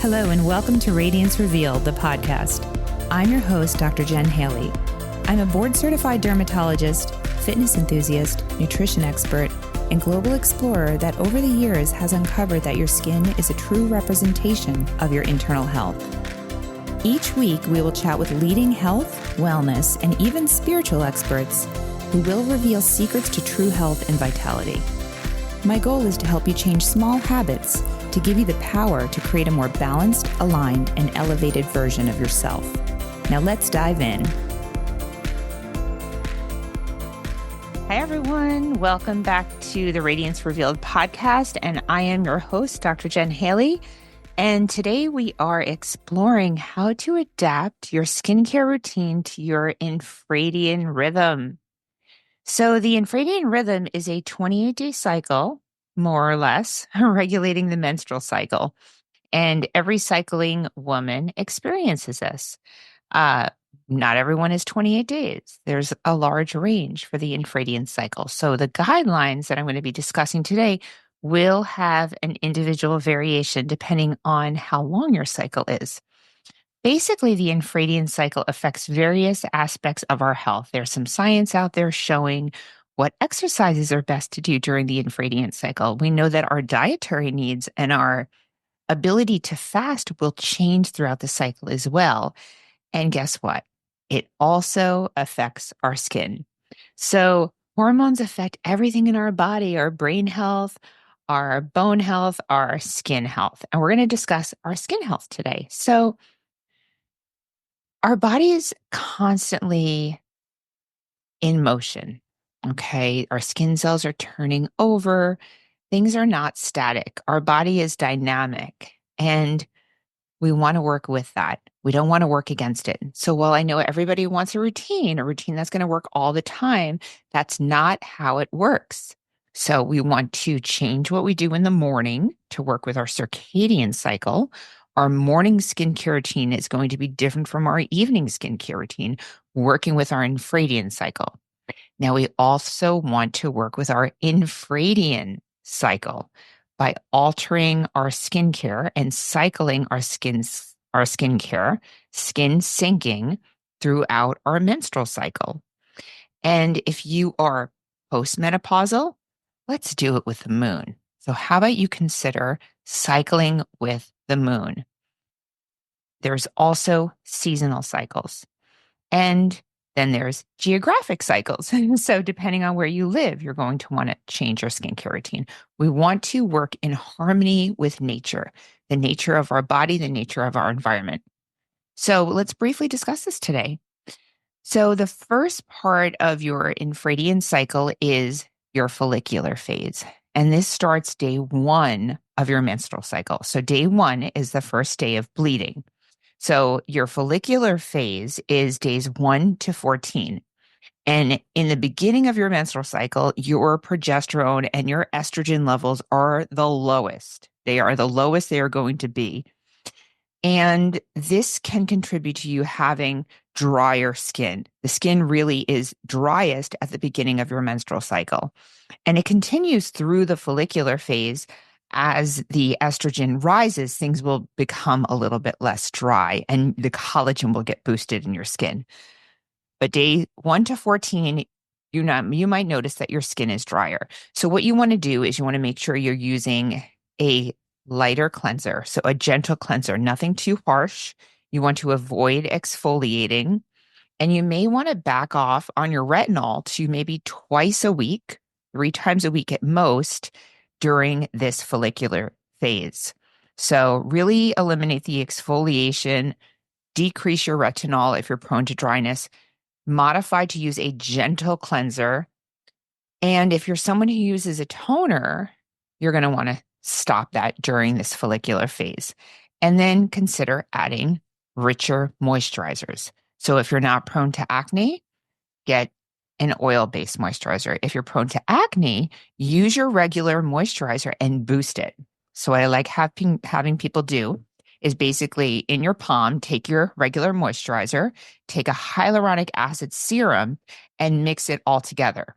Hello and welcome to Radiance Revealed, the podcast. I'm your host, Dr. Jen Haley. I'm a board-certified dermatologist, fitness enthusiast, nutrition expert, and global explorer that over the years has uncovered that your skin is a true representation of your internal health. Each week, we will chat with leading health, wellness, and even spiritual experts who will reveal secrets to true health and vitality. My goal is to help you change small habits to give you the power to create a more balanced, aligned, and elevated version of yourself. Now let's dive in. Hi, everyone. Welcome back to the Radiance Revealed podcast, and I am your host, Dr. Jen Haley. And today we are exploring how to adapt your skincare routine to your Infradian rhythm. So the Infradian rhythm is a 28-day cycle, more or less, regulating the menstrual cycle. And every cycling woman experiences this. Not everyone is 28 days. There's a large range for the Infradian cycle. So the guidelines that I'm going to be discussing today will have an individual variation depending on how long your cycle is. Basically, the Infradian cycle affects various aspects of our health. There's some science out there showing what exercises are best to do during the Infradian cycle. We know that our dietary needs and our ability to fast will change throughout the cycle as well. And guess what? It also affects our skin. So hormones affect everything in our body, our brain health, our bone health, our skin health. And we're going to discuss our skin health today. So our body is constantly in motion. Okay. Our skin cells are turning over. Things are not static. Our body is dynamic and we want to work with that. We don't want to work against it. So while I know everybody wants a routine that's going to work all the time, that's not how it works. So we want to change what we do in the morning to work with our circadian cycle. Our morning skincare routine is going to be different from our evening skincare routine, working with our infradian cycle. Now, we also want to work with our infradian cycle by altering our skincare and cycling our skincare, skin syncing throughout our menstrual cycle. And if you are postmenopausal, let's do it with the moon. So how about you consider cycling with the moon? There's also seasonal cycles. And then there's geographic cycles. So depending on where you live, you're going to want to change your skincare routine. We want to work in harmony with nature, the nature of our body, the nature of our environment. So let's briefly discuss this today. So the first part of your Infradian cycle is your follicular phase. And this starts day 1 of your menstrual cycle. So day 1 is the first day of bleeding. So your follicular phase is days 1 to 14. And in the beginning of your menstrual cycle, your progesterone and your estrogen levels are the lowest. They are the lowest they are going to be. And this can contribute to you having drier skin. The skin really is driest at the beginning of your menstrual cycle. And it continues through the follicular phase. As the estrogen rises, things will become a little bit less dry and the collagen will get boosted in your skin. But day 1 to 14, you might notice that your skin is drier. So what you want to do is you want to make sure you're using a lighter cleanser. So a gentle cleanser, nothing too harsh. You want to avoid exfoliating. And you may want to back off on your retinol to maybe twice a week, 3 times a week at most, during this follicular phase. So really eliminate the exfoliation, decrease your retinol if you're prone to dryness, modify to use a gentle cleanser. And if you're someone who uses a toner, you're going to want to stop that during this follicular phase. And then consider adding richer moisturizers. So if you're not prone to acne, get an oil-based moisturizer. If you're prone to acne, use your regular moisturizer and boost it. So what I like having people do is basically in your palm, take your regular moisturizer, take a hyaluronic acid serum, and mix it all together.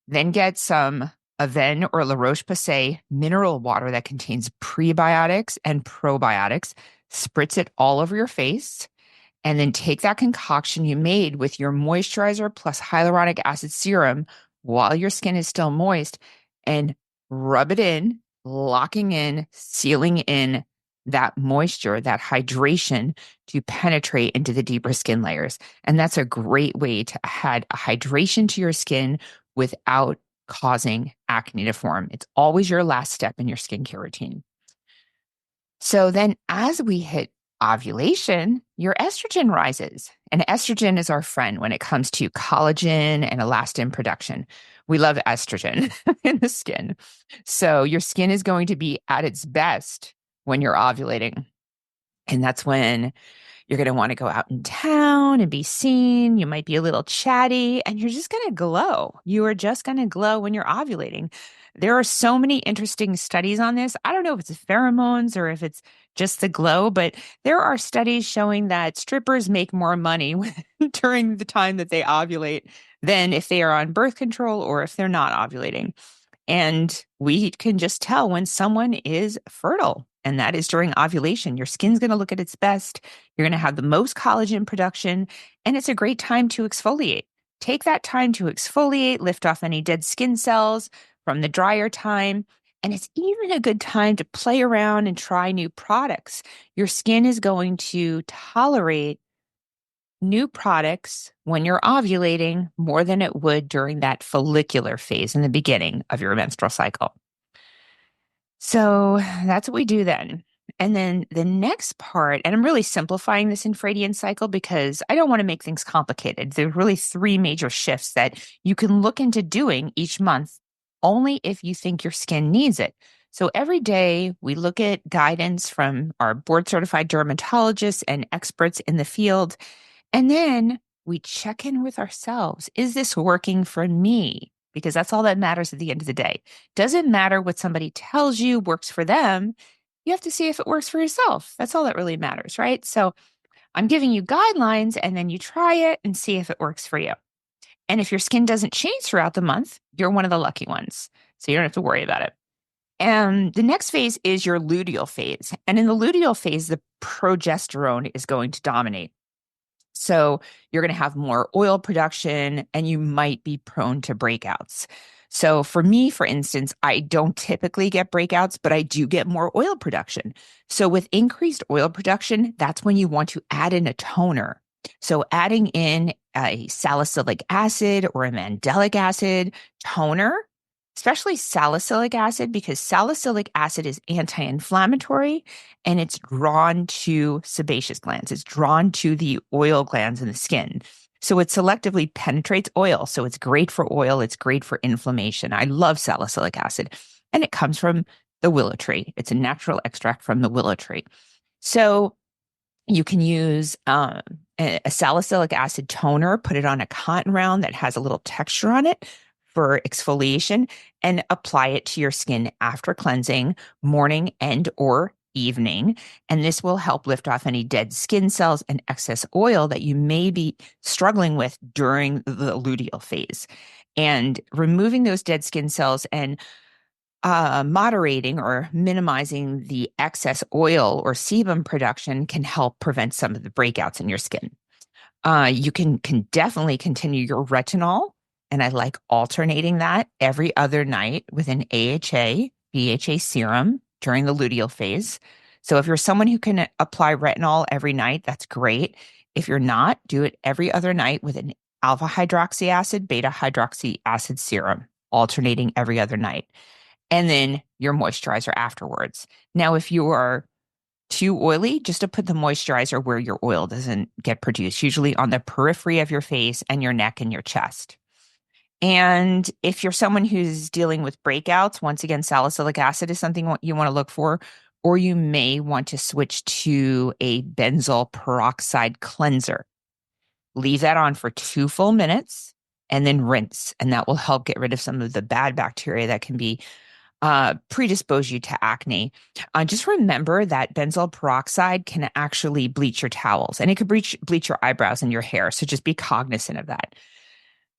Then get some Aven or La Roche-Posay mineral water that contains prebiotics and probiotics. spritz it all over your face, and then take that concoction you made with your moisturizer plus hyaluronic acid serum while your skin is still moist and rub it in, locking in, sealing in that moisture, that hydration to penetrate into the deeper skin layers. And that's a great way to add a hydration to your skin without causing acne to form. It's always your last step in your skincare routine. So then, as we hit ovulation, your estrogen rises. And estrogen is our friend when it comes to collagen and elastin production. We love estrogen in the skin. So, your skin is going to be at its best when you're ovulating. And that's when you're going to want to go out in town and be seen. You might be a little chatty and you're just going to glow. You are just going to glow when you're ovulating. There are so many interesting studies on this. I don't know if it's pheromones or if it's just the glow, but there are studies showing that strippers make more money during the time that they ovulate than if they are on birth control or if they're not ovulating. And we can just tell when someone is fertile, and that is during ovulation. Your skin's going to look at its best. You're going to have the most collagen production, and it's a great time to exfoliate. Take that time to exfoliate, lift off any dead skin cells from the drier time. And it's even a good time to play around and try new products. Your skin is going to tolerate new products when you're ovulating more than it would during that follicular phase in the beginning of your menstrual cycle. So that's what we do then. And then the next part, and I'm really simplifying this infradian cycle because I don't want to make things complicated. There are really three major shifts that you can look into doing each month only if you think your skin needs it. So every day we look at guidance from our board certified dermatologists and experts in the field. And then we check in with ourselves. Is this working for me? Because that's all that matters at the end of the day. Doesn't matter what somebody tells you works for them. You have to see if it works for yourself. That's all that really matters, right? So I'm giving you guidelines and then you try it and see if it works for you. And if your skin doesn't change throughout the month, you're one of the lucky ones. So you don't have to worry about it. And the next phase is your luteal phase. And in the luteal phase, the progesterone is going to dominate. So you're going to have more oil production and you might be prone to breakouts. So for me, for instance, I don't typically get breakouts, but I do get more oil production. So with increased oil production, that's when you want to add in a toner. So adding in a salicylic acid or a mandelic acid toner, especially salicylic acid, because salicylic acid is anti-inflammatory and it's drawn to sebaceous glands. It's drawn to the oil glands in the skin. So it selectively penetrates oil. So it's great for oil. It's great for inflammation. I love salicylic acid. And it comes from the willow tree. It's a natural extract from the willow tree. So you can use a salicylic acid toner, put it on a cotton round that has a little texture on it for exfoliation, and apply it to your skin after cleansing, morning and or evening. And this will help lift off any dead skin cells and excess oil that you may be struggling with during the luteal phase. And removing those dead skin cells and moderating or minimizing the excess oil or sebum production can help prevent some of the breakouts in your skin. You can definitely continue your retinol, and I like alternating that every other night with an AHA, BHA serum during the luteal phase. So if you're someone who can apply retinol every night, that's great. If you're not, do it every other night with an alpha hydroxy acid, beta hydroxy acid serum, alternating every other night. And then your moisturizer afterwards. Now, if you are too oily, just to put the moisturizer where your oil doesn't get produced, usually on the periphery of your face and your neck and your chest. And if you're someone who's dealing with breakouts, once again, salicylic acid is something you want to look for, or you may want to switch to a benzoyl peroxide cleanser. Leave that on for 2 full minutes and then rinse. And that will help get rid of some of the bad bacteria that can be predispose you to acne. Just remember that benzoyl peroxide can actually bleach your towels and it could bleach your eyebrows and your hair. So just be cognizant of that.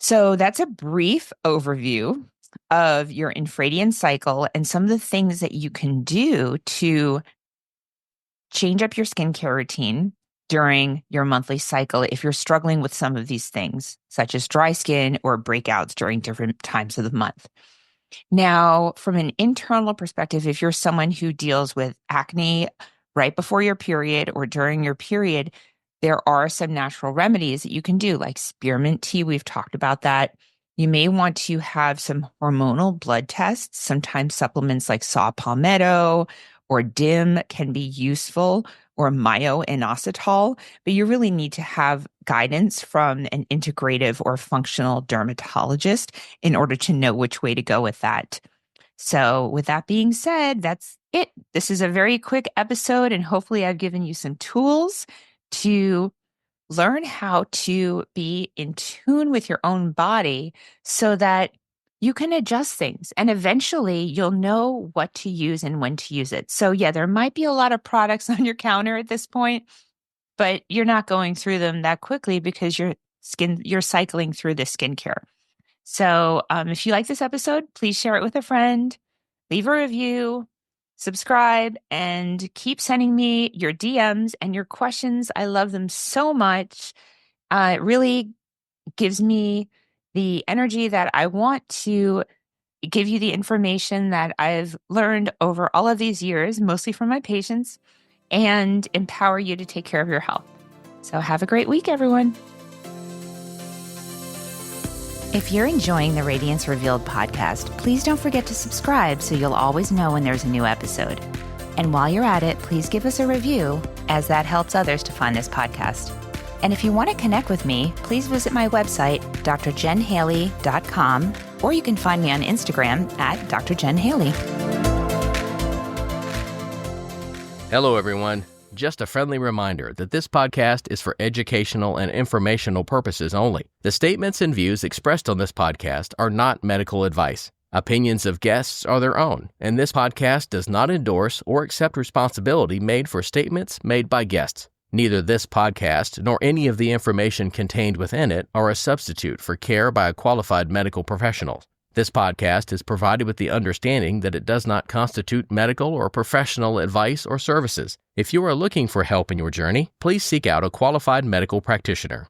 So that's a brief overview of your infradian cycle and some of the things that you can do to change up your skincare routine during your monthly cycle if you're struggling with some of these things, such as dry skin or breakouts during different times of the month. Now, from an internal perspective, if you're someone who deals with acne right before your period or during your period, there are some natural remedies that you can do, like spearmint tea. We've talked about that. You may want to have some hormonal blood tests. Sometimes supplements like saw palmetto or DIM can be useful, or myo-inositol, but you really need to have guidance from an integrative or functional dermatologist in order to know which way to go with that. So, with that being said, that's it. This is a very quick episode, and hopefully, I've given you some tools to learn how to be in tune with your own body so that you can adjust things, and eventually you'll know what to use and when to use it. So, yeah, there might be a lot of products on your counter at this point, but you're not going through them that quickly because you're cycling through the skincare. So, if you like this episode, please share it with a friend, leave a review, subscribe, and keep sending me your DMs and your questions. I love them so much. It really gives me the energy that I want to give you the information that I've learned over all of these years, mostly from my patients, and empower you to take care of your health. So have a great week, everyone. If you're enjoying the Radiance Revealed podcast, please don't forget to subscribe so you'll always know when there's a new episode. And while you're at it, please give us a review, as that helps others to find this podcast. And if you want to connect with me, please visit my website, drjenhaley.com, or you can find me on Instagram at drjenhaley. Hello, everyone. Just a friendly reminder that this podcast is for educational and informational purposes only. The statements and views expressed on this podcast are not medical advice. Opinions of guests are their own, and this podcast does not endorse or accept responsibility made for statements made by guests. Neither this podcast nor any of the information contained within it are a substitute for care by a qualified medical professional. This podcast is provided with the understanding that it does not constitute medical or professional advice or services. If you are looking for help in your journey, please seek out a qualified medical practitioner.